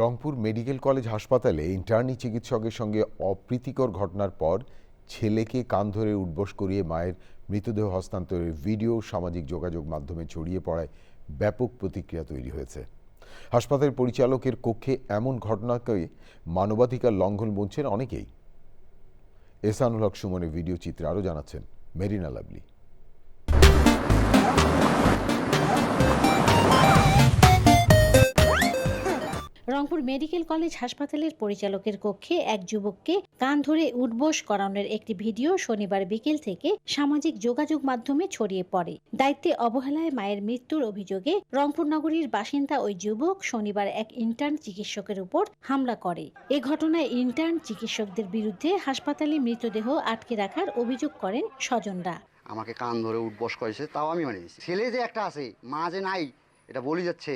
Rangpur medical college হাসপাতালে internee চিকিৎসকের সঙ্গে অপ্রীতিকর ঘটনার পর ছেলেকে কান ধরে উঠবোস করিয়ে মায়ের মৃতদেহ হস্তান্তরের ভিডিও সামাজিক যোগাযোগ মাধ্যমে ছড়িয়ে পড়ায় ব্যাপক প্রতিক্রিয়া তৈরি হয়েছে। হাসপাতালের পরিচালকের কক্ষে এমন ঘটনাকে মানবাধিকার লঙ্ঘন বলছেন অনেকেই। এহসানুল হক সুমনের ভিডিও চিত্রে আরও জানাচ্ছেন Marina lovely. Rangpur medical college হাসপাতালের পরিচালকের কক্ষে এক যুবককে কান ধরে উঠবোস করানোর একটি ভিডিও শনিবার বিকেল থেকে সামাজিক যোগাযোগ মাধ্যমে ছড়িয়ে পড়ে। দায়িত্বে অবহেলায় মায়ের মৃত্যুর অভিযোগে রংপুর নগরীর বাসিন্দা ওই যুবক শনিবার এক ইন্টার্ন চিকিৎসকের উপর হামলা করে। এ ঘটনায় ইন্টার্ন চিকিৎসকদের বিরুদ্ধে হাসপাতালে মৃতদেহ আটকে রাখার অভিযোগ করেন স্বজনরা। আমাকে কান ধরে উঠবোস করেছে, তাও আমি মানে দিচ্ছি। ছেলে যে একটা আছে, মা যে নাই, এটা বলি যাচ্ছে,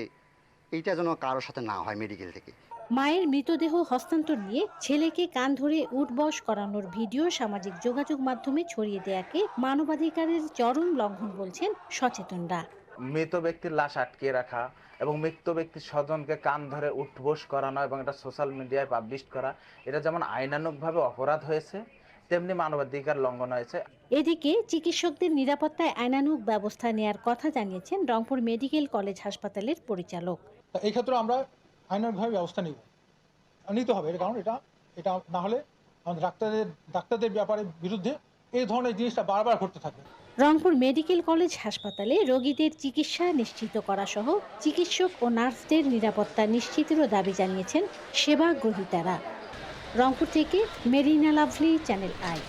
এইটা যেন কারোর সাথে না হয় মেডিকেল থেকে। মায়ের মৃতদেহ হস্তান্তর নিয়ে ছেলেকে কান ধরে উঠবস করানোর ভিডিও সামাজিক যোগাযোগ মাধ্যমে ছড়িয়ে দেয়াকে মানবাধিকারের চরম লঙ্ঘন বলছেন সচেতনরা। মৃত ব্যক্তির লাশ আটকে রাখা এবং মৃত ব্যক্তির স্বজনকে কান ধরে উঠবোস করানো এবং এটা সোশ্যাল মিডিয়ায় পাবলিশ করা, এটা যেমন আইনানুগভাবে অপরাধ হয়েছে তেমনি মানবাধিকার লঙ্ঘন হয়েছে। এদিকে চিকিৎসকদের নিরাপত্তায় আইনানুগ ব্যবস্থা নেয়ার কথা জানিয়েছেন রংপুর মেডিকেল কলেজ হাসপাতালের পরিচালক। এই ক্ষেত্রে আমরা আইনানুগভাবে ব্যবস্থা নিতে হবে, কারণ এটা না হলে আমাদের ডাক্তারদের বিরুদ্ধে এই ধরনের জিনিসটা বারবার ঘটতে থাকে। রংপুর মেডিকেল কলেজ হাসপাতালে রোগীদের চিকিৎসা নিশ্চিত করা সহ চিকিৎসক ও নার্সদের নিরাপত্তা নিশ্চিতেরও দাবি জানিয়েছেন সেবা গ্রহীতারা। রংপুর থেকে মেরিনা লাভলি, চ্যানেল আই।